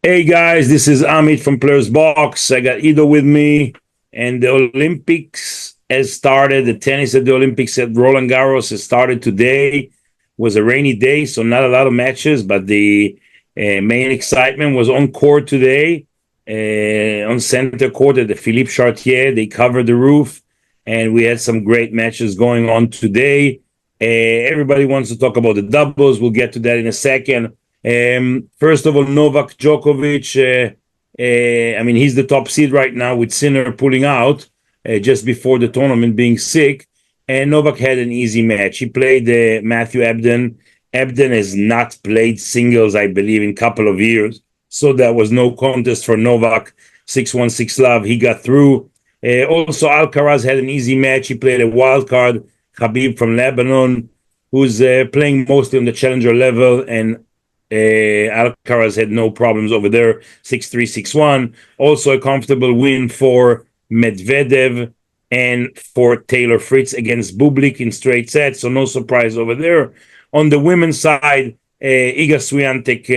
Hey guys, this is Amit from Players Box. I got Ido with me, and the Olympics has started. The tennis at the Olympics at Roland Garros has started today. It was a rainy day, so not a lot of matches, but the main excitement was on court today, on center court at the Philippe Chartier. They covered the roof, and we had some great matches going on today. Everybody wants to talk about the doubles. We'll get to that in a second. First of all, Novak Djokovic. He's the top seed right now with Sinner pulling out just before the tournament, being sick. And Novak had an easy match. He played Matthew Ebden. Ebden has not played singles, I believe, in a couple of years. So that was no contest for Novak. 6-1, 6-love. He got through. Also, Alcaraz had an easy match. He played a wild card, Khabib from Lebanon, who's playing mostly on the challenger level, and Alcaraz had no problems over there, 6-3, 6-1. Also a comfortable win for Medvedev and for Taylor Fritz against Bublik in straight sets, so no surprise over there. On the women's side, Iga Swiatek,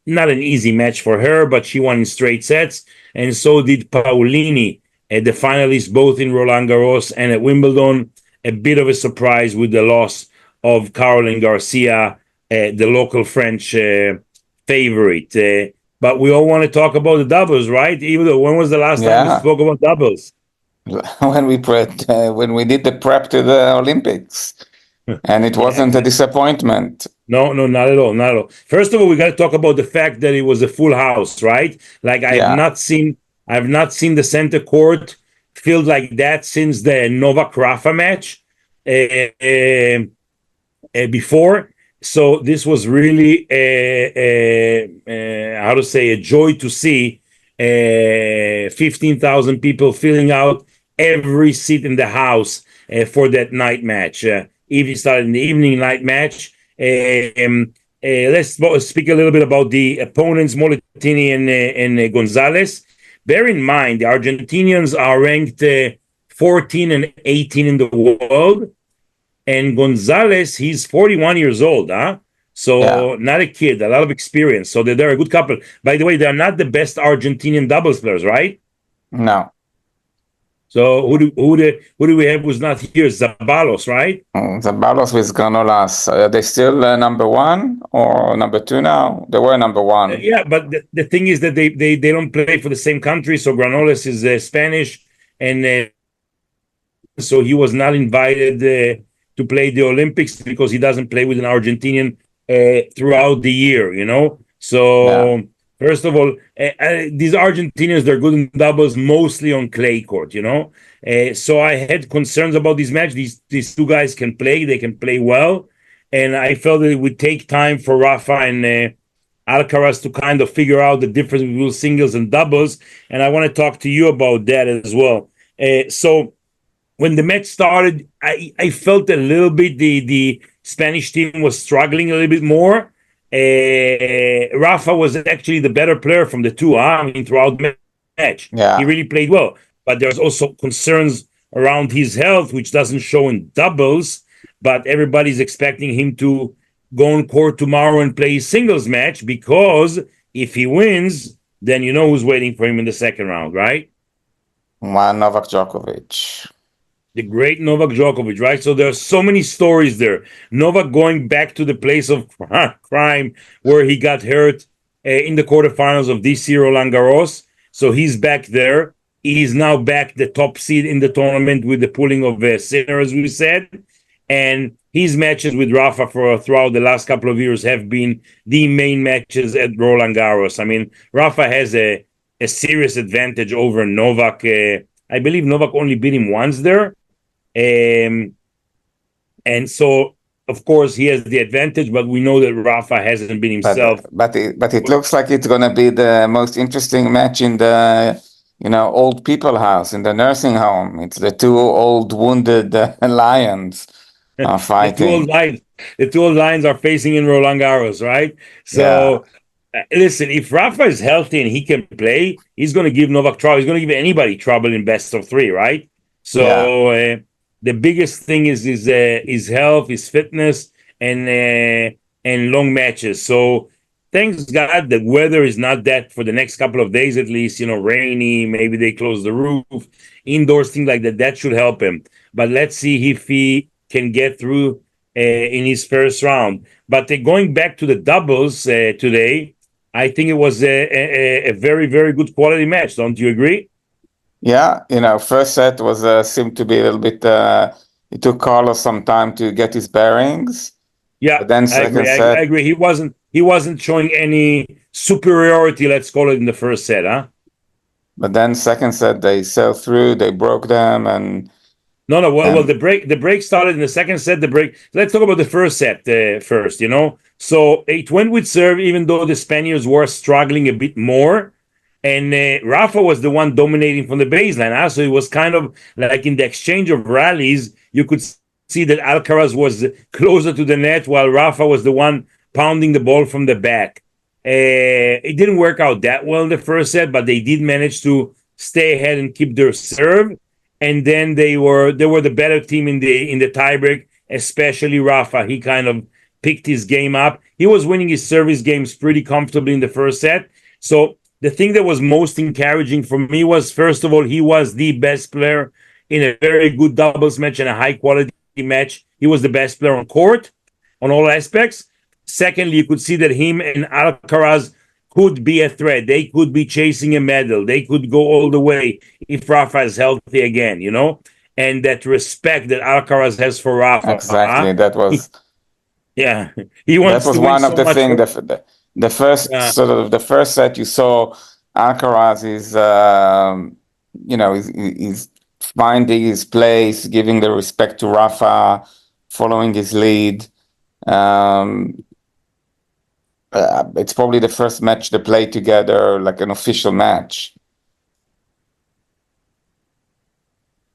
not an easy match for her, but she won in straight sets, and so did Paolini, the finalists both in Roland Garros and at Wimbledon. A bit of a surprise with the loss of Caroline Garcia, the local French favorite. But we all want to talk about the doubles, right? Even though, when was the last time we spoke about doubles? When we did the prep to the Olympics, and it wasn't a disappointment. No, not at all, not at all. First of all, we got to talk about the fact that it was a full house, right? Like I have not seen the center court filled like that since the Novak Rafa match before. So this was really a joy to see 15,000 people filling out every seat in the house for that night match. Even started in the evening night match. Let's speak a little bit about the opponents, Berrettini and Gonzalez. Bear in mind, the Argentinians are ranked 14 and 18 in the world. And Gonzalez, he's 41 years old, So not a kid, a lot of experience. So they're a good couple. By the way, they're not the best Argentinian doubles players, right? No. So who do we have who's not here? Zabalos, right? Zabalos with Granolas. Are they still number one or number two now? They were number one. Yeah, but the thing is that they don't play for the same country. So Granolas is Spanish, and so he was not invited to play the Olympics because he doesn't play with an Argentinian throughout the year, So first of all, these Argentinians, they're good in doubles, mostly on clay court, So I had concerns about this match. These two guys can play; they can play well, and I felt that it would take time for Rafa and Alcaraz to kind of figure out the difference between singles and doubles. And I want to talk to you about that as well. So when the match started, I felt a little bit the Spanish team was struggling a little bit more. Rafa was actually the better player from the two, throughout the match. Yeah. He really played well. But there's also concerns around his health, which doesn't show in doubles. But everybody's expecting him to go on court tomorrow and play his singles match, because if he wins, then you know who's waiting for him in the second round, right? Novak Djokovic. The great Novak Djokovic, right? So there are so many stories there. Novak going back to the place of crime where he got hurt in the quarterfinals of this year, Roland Garros. So he's back there. He's now back the top seed in the tournament with the pulling of Sinner, as we said. And his matches with Rafa throughout the last couple of years have been the main matches at Roland Garros. Rafa has a serious advantage over Novak. I believe Novak only beat him once there. And so, of course, he has the advantage, but we know that Rafa hasn't been himself. But it looks like it's going to be the most interesting match in the old people house, in the nursing home. It's the two old wounded lions are fighting. The two old lions are facing in Roland Garros, right? So, listen, if Rafa is healthy and he can play, he's going to give Novak trouble. He's going to give anybody trouble in best of three, right? So the biggest thing is his health, his fitness, and long matches. So thanks God the weather is not that for the next couple of days at least, rainy, maybe they close the roof, indoors, things like that. That should help him. But let's see if he can get through in his first round. But going back to the doubles today, I think it was a very, very good quality match. Don't you agree? Yeah, first set was seemed to be a little bit. It took Carlos some time to get his bearings. Yeah, But then I agree. second set, I agree. He wasn't showing any superiority, let's call it, in the first set, huh? but then second set they sailed through. They broke them, and No. Well, the break started in the second set. Let's talk about the first set first. So it went with serve, even though the Spaniards were struggling a bit more, and Rafa was the one dominating from the baseline. Huh? So it was kind of like in the exchange of rallies, you could see that Alcaraz was closer to the net, while Rafa was the one pounding the ball from the back. It didn't work out that well in the first set, but they did manage to stay ahead and keep their serve. And then they were the better team in the tiebreak, especially Rafa. He kind of picked his game up. He was winning his service games pretty comfortably in the first set. So the thing that was most encouraging for me was, first of all, he was the best player in a very good doubles match and a high quality match. He was the best player on court on all aspects. Secondly, you could see that him and Alcaraz could be a threat. They could be chasing a medal. They could go all the way if Rafa is healthy again, and that respect that Alcaraz has for Rafa. exactly that was He wants that was to win one of so the much. things. The first sort of the first set you saw Alcaraz is he's finding his place, giving the respect to Rafa, following his lead. It's probably the first match they play together, like an official match.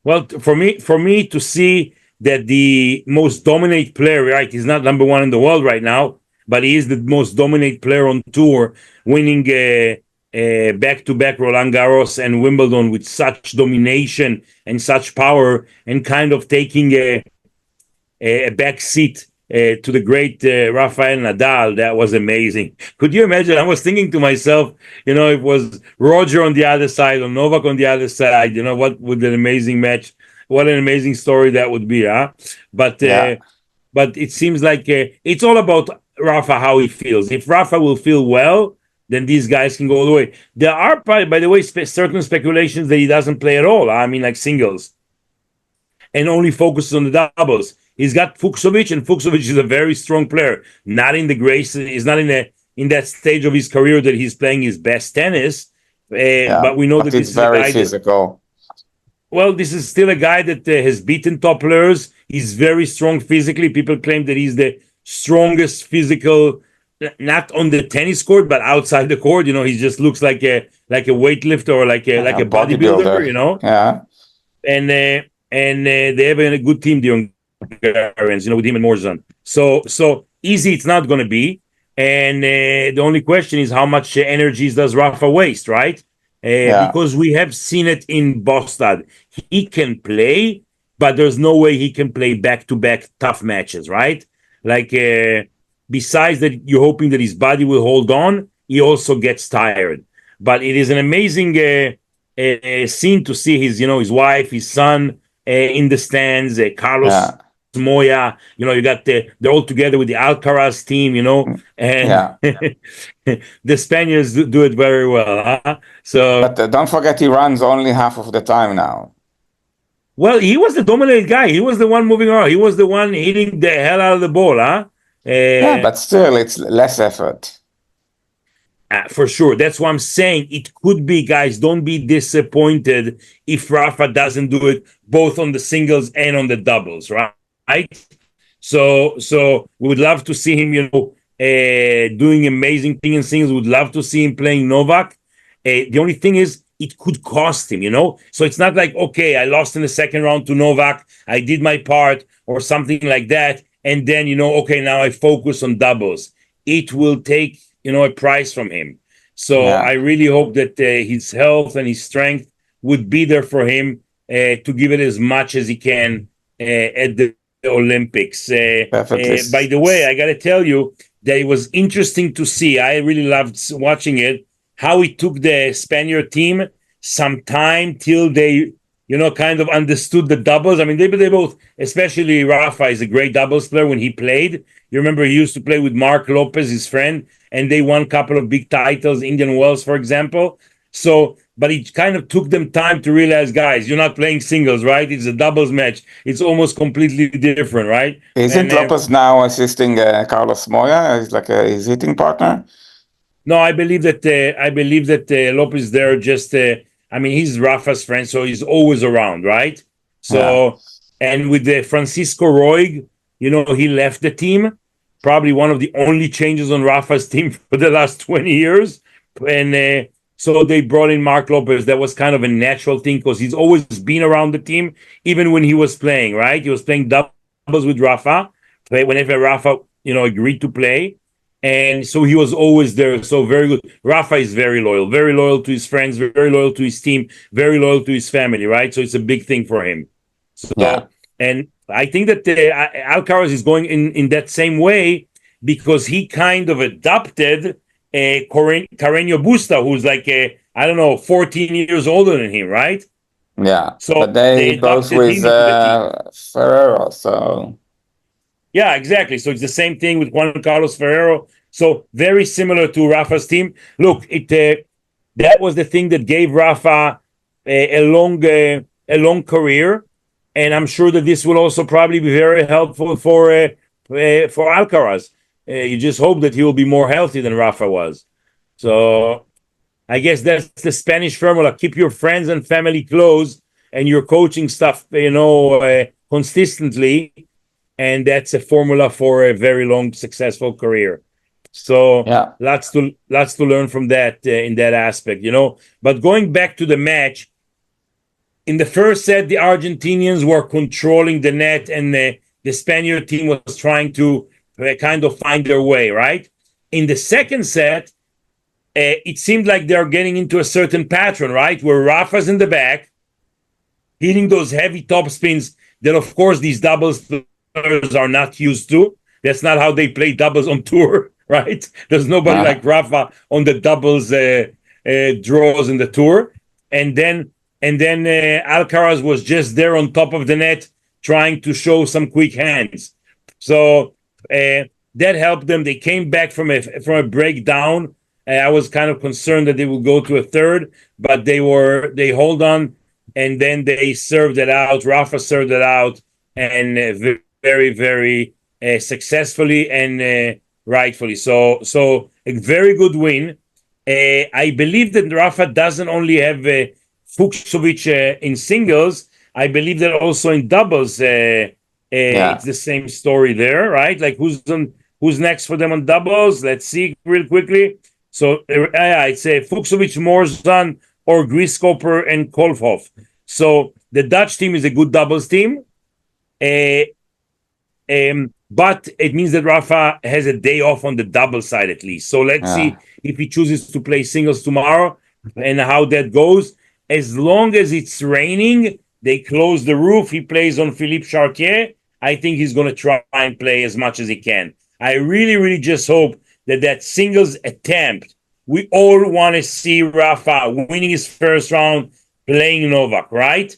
Well, for me to see that the most dominant player, right, he's not number one in the world right now, but he is the most dominant player on tour, winning back-to-back Roland Garros and Wimbledon with such domination and such power, and kind of taking a back seat to the great Rafael Nadal. That was amazing. Could you imagine? I was thinking to myself, it was Roger on the other side or Novak on the other side. What would an amazing match? What an amazing story that would be, huh? But it seems like it's all about Rafa, how he feels. If Rafa will feel well, then these guys can go all the way. There are, by the way, certain speculations that he doesn't play at all. I mean, like singles, and only focuses on the doubles. He's got Fucsovic, and Fucsovic is a very strong player. Not in the grace, he's not in that stage of his career that he's playing his best tennis. But we know that this is very a guy physical. This is still a guy that has beaten top players. He's very strong physically. People claim that he's the strongest physical, not on the tennis court, but outside the court. He just looks like a weightlifter or like a bodybuilder. Yeah, and they have a good team, the Hungarians, with him and Morzan. So easy it's not going to be. And the only question is how much energies does Rafa waste, right? Because we have seen it in Bostad. He can play, but there's no way he can play back-to-back tough matches, right? Like, besides that, you're hoping that his body will hold on, he also gets tired. But it is an amazing scene to see his wife, his son in the stands, Carlos Moya, you got they're all together with the Alcaraz team, and the Spaniards do it very well. Huh? So, but don't forget, he runs only half of the time now. Well, he was the dominant guy. He was the one moving around. He was the one hitting the hell out of the ball, huh? But still, it's less effort. For sure. That's what I'm saying. It could be, guys, don't be disappointed if Rafa doesn't do it both on the singles and on the doubles, right? So we would love to see him, doing amazing things in singles. We'd love to see him playing Novak. The only thing is, it could cost him, So it's not like, okay, I lost in the second round to Novak, I did my part or something like that, and then, okay, now I focus on doubles. It will take, a price from him. So I really hope that his health and his strength would be there for him to give it as much as he can at the Olympics. By the way, I got to tell you, that it was interesting to see. I really loved watching it, how it took the Spaniard team some time till they, kind of understood the doubles. I mean, they both, especially Rafa, is a great doubles player when he played. You remember he used to play with Mark Lopez, his friend, and they won a couple of big titles, Indian Wells, for example. So, but it kind of took them time to realize, guys, you're not playing singles, right? It's a doubles match. It's almost completely different, right? Isn't Lopez now assisting Carlos Moya as like his hitting partner? No, I believe that Lopez there just. I mean, he's Rafa's friend, so he's always around, right? So, and with the Francisco Roig, he left the team. Probably one of the only changes on Rafa's team for the last 20 years, and so they brought in Mark Lopez. That was kind of a natural thing because he's always been around the team, even when he was playing, right? He was playing doubles with Rafa, whenever Rafa, agreed to play. And so he was always there. So very good. Rafa is very loyal to his friends, very loyal to his team, very loyal to his family, right? So it's a big thing for him. So, and I think that Alcaraz is going in that same way because he kind of adopted Carreño Busta, who's like, 14 years older than him, right? Yeah. So but they both with Ferrero, so... Yeah, exactly. So it's the same thing with Juan Carlos Ferrero. So very similar to Rafa's team. Look, that was the thing that gave Rafa a long career, and I'm sure that this will also probably be very helpful for Alcaraz. You just hope that he will be more healthy than Rafa was. So I guess that's the Spanish formula: keep your friends and family close, and your coaching stuff, consistently. And that's a formula for a very long, successful career. So lots to learn from that in that aspect, But going back to the match, in the first set, the Argentinians were controlling the net, and the Spaniard team was trying to kind of find their way, right? In the second set, it seemed like they're getting into a certain pattern, right? Where Rafa's in the back, hitting those heavy top spins that, of course, these doubles are not used to. That's not how they play doubles on tour, right? There's nobody like Rafa on the doubles draws in the tour. And then Alcaraz was just there on top of the net trying to show some quick hands. So that helped them. They came back from a breakdown. I was kind of concerned that they would go to a third, but they hold on, and then they served it out. Rafa served it out, and very, very successfully and rightfully. So a very good win. I believe that Rafa doesn't only have Fucsovics in singles. I believe that also in doubles, it's the same story there, right? Like who's next for them on doubles? Let's see real quickly. So it's Fucsovics, Morzan, or Griskoper and Kolfhoff. So the Dutch team is a good doubles team. But it means that Rafa has a day off on the double side at least. So let's see if he chooses to play singles tomorrow and how that goes. As long as it's raining, they close the roof. He plays on Philippe Chartier. I think he's going to try and play as much as he can. I really, really just hope that singles attempt, we all want to see Rafa winning his first round, playing Novak, right?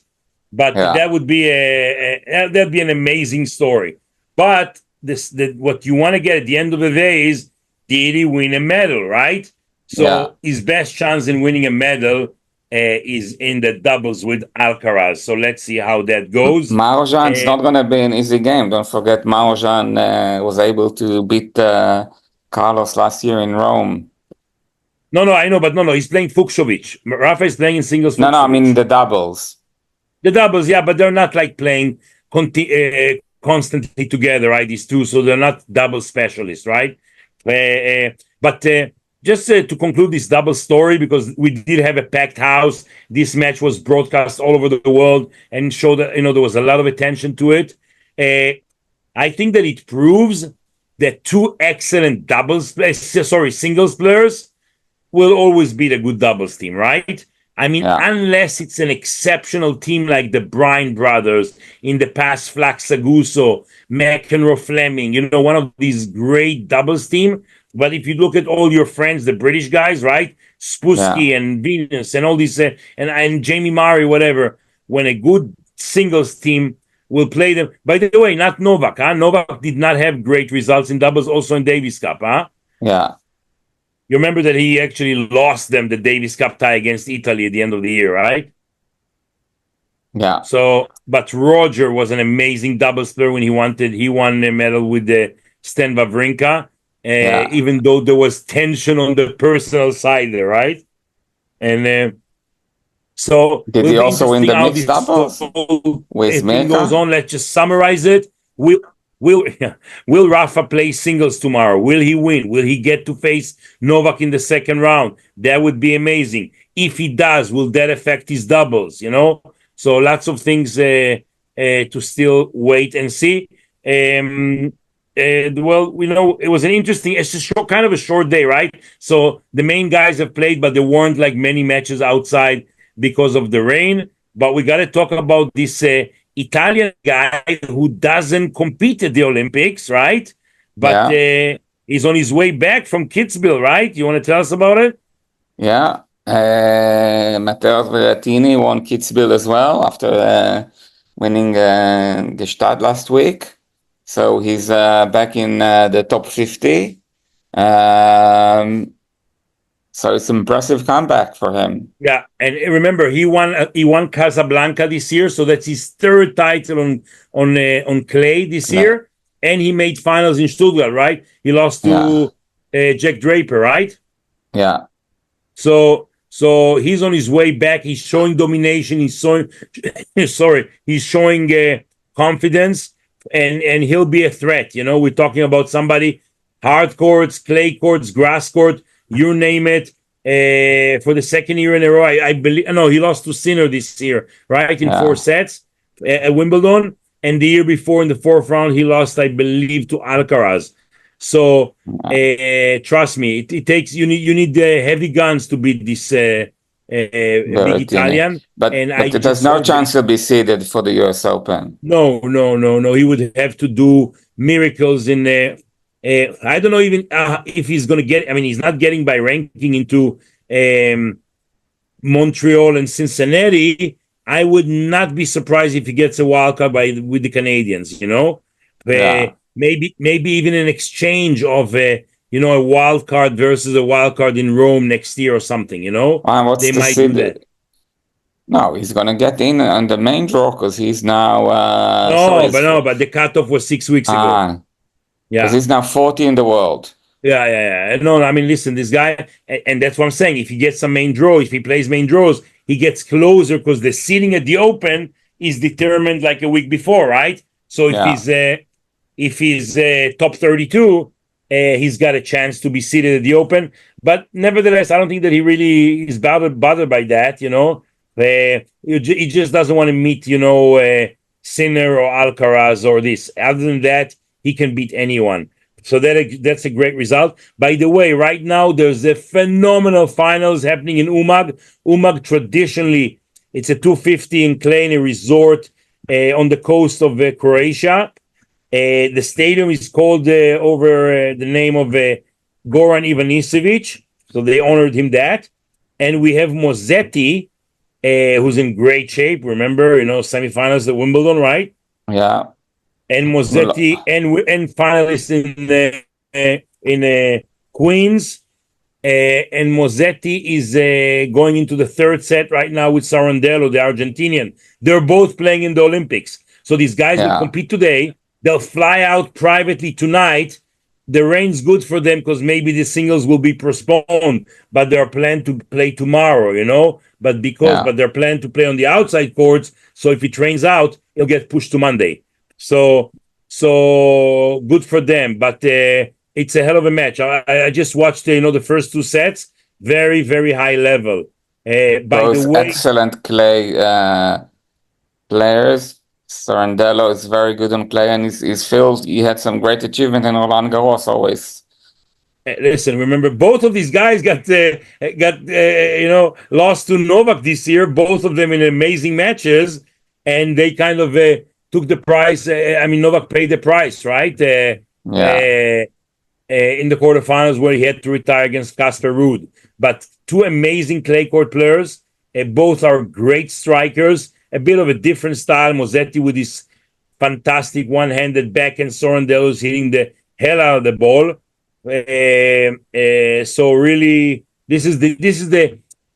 But that would be that'd be an amazing story. But what you want to get at the end of the day is, did he win a medal, right? So his best chance in winning a medal is in the doubles with Alcaraz. So let's see how that goes. Marozsan's not going to be an easy game. Don't forget, Marozsan was able to beat Carlos last year in Rome. No, I know, but no, he's playing Fucsovics. Rafa is playing in singles. No, I mean the doubles. The doubles, but they're not like playing constantly together, right? These two, so they're not double specialists, right? But just to conclude this double story, because we did have a packed house. This match was broadcast all over the world and showed that there was a lot of attention to it. I think that it proves that two excellent singles players will always beat a good doubles team, right? I mean, unless it's an exceptional team like the Bryan brothers, in the past, Flax-Aguso, McEnroe-Fleming, one of these great doubles team. But if you look at all your friends, the British guys, right? Spusky and Venus and all these, and Jamie Murray, whatever, when a good singles team will play them. By the way, not Novak, huh? Novak did not have great results in doubles, also in Davis Cup, huh? Yeah. You remember that he actually lost them the Davis Cup tie against Italy at the end of the year, right? Yeah. So, but Roger was an amazing doubles player when he won a medal with the Stan Wawrinka, even though there was tension on the personal side there, right? And so did he also win the mixed doubles with Mika? Goes on. Let's just summarize it. Will Rafa play singles tomorrow? Will he win? Will he get to face Novak in the second round? That would be amazing. If he does, will that affect his doubles? So lots of things to still wait and see. Well, it was an interesting. It's kind of a short day, right? So the main guys have played, but there weren't like many matches outside because of the rain. But we got to talk about this Italian guy who doesn't compete at the Olympics, right? But he's on his way back from Kitzbühel, right? You want to tell us about it? Yeah. Matteo Berrettini won Kitzbühel as well after winning Gstaad last week. So he's back in the top 50. So it's an impressive comeback for him. Yeah, and remember, he won Casablanca this year, so that's his third title on clay this year, and he made finals in Stuttgart, right? He lost to Jack Draper, right? Yeah. So he's on his way back. He's showing domination. He's showing, he's showing confidence, and he'll be a threat. We're talking about somebody hard courts, clay courts, grass court. You name it, for the second year in a row. I believe, no, he lost to Sinner this year, right? In 4 sets at Wimbledon. And the year before in the fourth round, he lost, I believe, to Alcaraz. So trust me, it takes, you need the heavy guns to beat this big Italian. But there's no chance he'll be seeded for the US Open. No. He would have to do miracles in I don't know even if he's going to get. I mean, he's not getting by ranking into Montreal and Cincinnati. I would not be surprised if he gets a wild card with the Canadians. Maybe even an exchange of a wild card versus a wild card in Rome next year or something. They might do that. No, he's going to get in on the main draw because he's now. But the cutoff was 6 weeks ago. Yeah, because he's now 40 in the world. Yeah. No, I mean, listen, this guy, and that's what I'm saying. If he gets some main draw, if he plays main draws, he gets closer because the seeding at the Open is determined like a week before, right? So if he's top 32, he's got a chance to be seeded at the Open. But nevertheless, I don't think that he really is bothered by that. He just doesn't want to meet, Sinner or Alcaraz or this. Other than that, he can beat anyone. So that's a great result. By the way, right now, there's a phenomenal finals happening in Umag. Umag, traditionally, it's a 250 in clay in a resort on the coast of Croatia. The stadium is called over the name of Goran Ivanisevic. So they honored him that. And we have Mosetti, who's in great shape. Remember, semifinals at Wimbledon, right? Yeah. And Mosetti and finalists in Queens. And Mosetti is going into the third set right now with Sarandello, the Argentinian. They're both playing in the Olympics. So these guys will compete today. They'll fly out privately tonight. The rain's good for them because maybe the singles will be postponed, but they're planned to play tomorrow, But they're planned to play on the outside courts. So if it rains out, it'll get pushed to Monday. So good for them. But it's a hell of a match. I just watched, the first 2 sets. Very, very high level. By the way, excellent clay players. Sarandello is very good on clay, and he had some great achievement in Roland Garros always. Listen, remember both of these guys got lost to Novak this year. Both of them in amazing matches, and they kind of took the price. I mean, Novak paid the price, right? In the quarterfinals where he had to retire against Casper Ruud. But two amazing clay court players. Both are great strikers. A bit of a different style. Musetti with his fantastic one-handed backhand. Sorandello's hitting the hell out of the ball. So really, this is the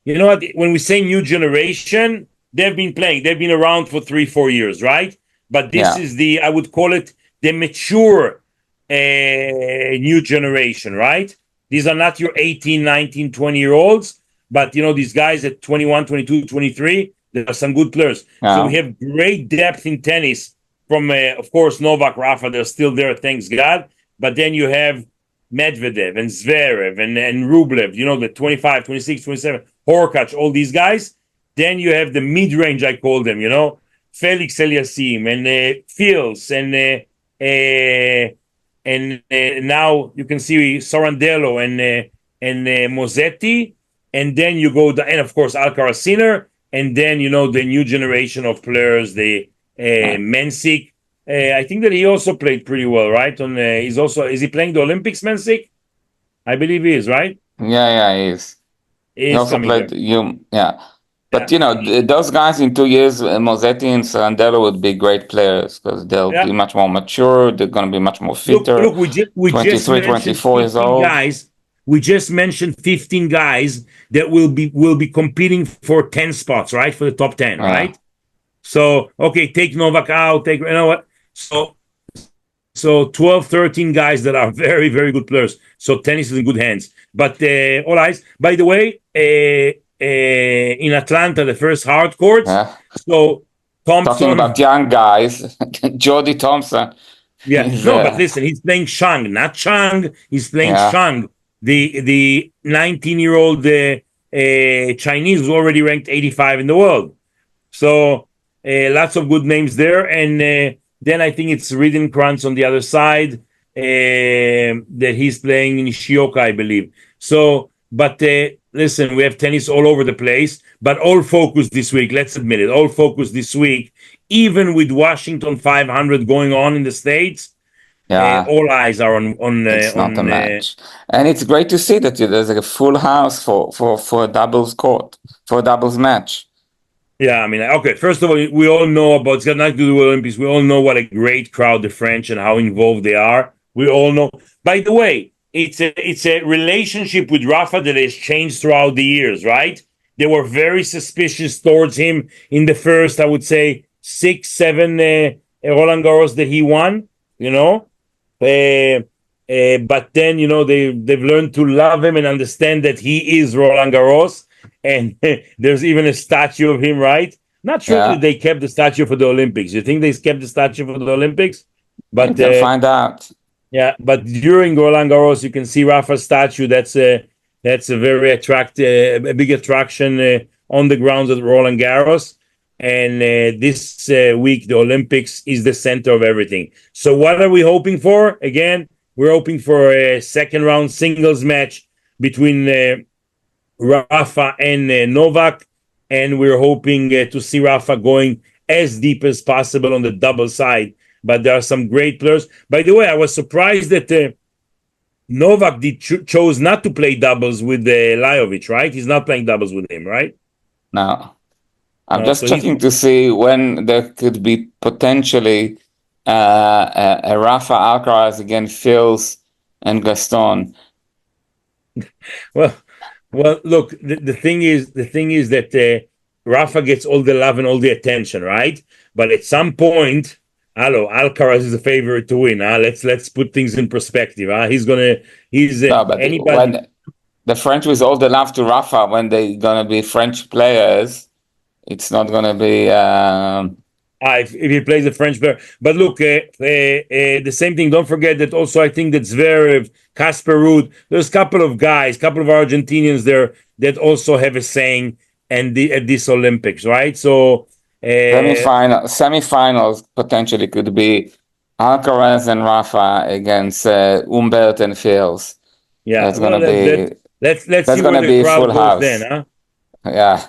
you know what, when we say new generation, they've been around for 3-4 years, right? But this is I would call it the mature new generation, right? These are not your 18, 19, 20-year-olds, but these guys at 21, 22, 23, there are some good players. So we have great depth in tennis from of course Novak, Rafa, they're still there, thanks God. But then you have Medvedev and Zverev and Rublev, the 25, 26, 27, Horkacz, all these guys. Then you have the mid-range, I call them, Felix Eliassim and Fields and now you can see Sorandello and Musetti. And then you go, and of course Alcaraz Sinner, and then the new generation of players, the Mensik. I think that he also played pretty well, right? Is he playing the Olympics, Mensik? I believe he is, right? Yeah, he is. He also played But those guys in 2 years, Musetti and Sorandello would be great players because they'll be much more mature. They're going to be much more fitter. Look, we just 24 years old. We just mentioned 15 guys that will be competing for 10 spots, right? For the top 10, right? So, okay, take Novak out, what? So 12, 13 guys that are very, very good players. So tennis is in good hands. But all eyes. By the way, in Atlanta, the first hard courts. So Thompson. Talking about young guys, Jody Thompson. But listen, he's playing Shang, not Chang. He's playing Shang. The 19-year-old Chinese who's already ranked 85 in the world. So lots of good names there. And then I think it's Riddenkrantz on the other side that he's playing in Shioka, I believe. So, but listen, we have tennis all over the place, but all focused this week. Let's admit it, all focused this week. Even with Washington 500 going on in the States, all eyes are on. It's not a match, and it's great to see that there's a full house for a doubles court, for a doubles match. Yeah, I mean, okay, first of all, we all know about, it's got nothing to do with Olympics. We all know what a great crowd the French and how involved they are. We all know. By the way, it's a relationship with Rafa that has changed throughout the years, right? They were very suspicious towards him in the first, I would say, 6, 7 Roland Garros that he won, but then, they've learned to love him and understand that he is Roland Garros. And there's even a statue of him, right? Not sure that they kept the statue for the Olympics. You think they kept the statue for the Olympics? But you can find out. Yeah, but during Roland Garros, you can see Rafa's statue. That's a very attractive, a big attraction on the grounds of Roland Garros. And this week, the Olympics is the center of everything. So what are we hoping for? Again, we're hoping for a second round singles match between Rafa and Novak, and we're hoping to see Rafa going as deep as possible on the double side. But there are some great players. By the way, I was surprised that Novak chose not to play doubles with Lajovic, right? He's not playing doubles with him, right? No. I'm just checking to see when there could be potentially a Rafa Alcaraz against Fils and Gaston. Well, look, the thing is that Rafa gets all the love and all the attention, right? But at some point, Alcaraz is a favorite to win. Let's put things in perspective. When the French with all the love to Rafa, when they're gonna be French players, it's not gonna be. If he plays a French player, but look, the same thing. Don't forget that also. I think that Zverev, Casper Ruud, there's a couple of Argentinians there that also have a saying at this Olympics, right? So semifinals potentially could be Alcaraz and Rafa against Humbert and Fils. Yeah. That's Well, gonna be let's that's see where gonna the be crowd full goes then, house. huh? Yeah.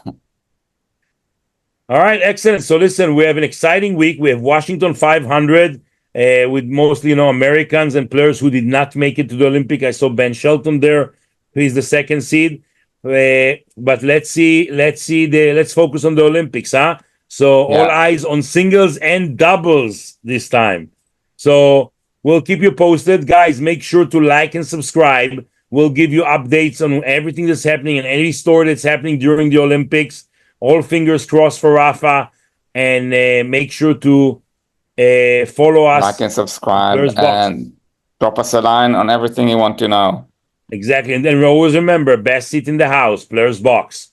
All right, excellent. So listen, we have an exciting week. We have Washington 500 with mostly Americans and players who did not make it to the Olympic. I saw Ben Shelton there, who is the second seed. But let's focus on the Olympics, huh? So all Yeah. eyes on singles and doubles this time. So we'll keep you posted, guys. Make sure to like and subscribe. We'll give you updates on everything that's happening and any story that's happening during the Olympics. All fingers crossed for Rafa, and make sure to follow Like us and on subscribe Players Box. and drop us a line on everything you want to know. Exactly. And then always remember, best seat in the house, Players Box.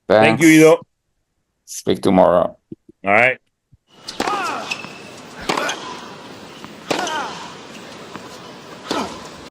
Thank you, Thanks. Ido. Speak tomorrow. All right.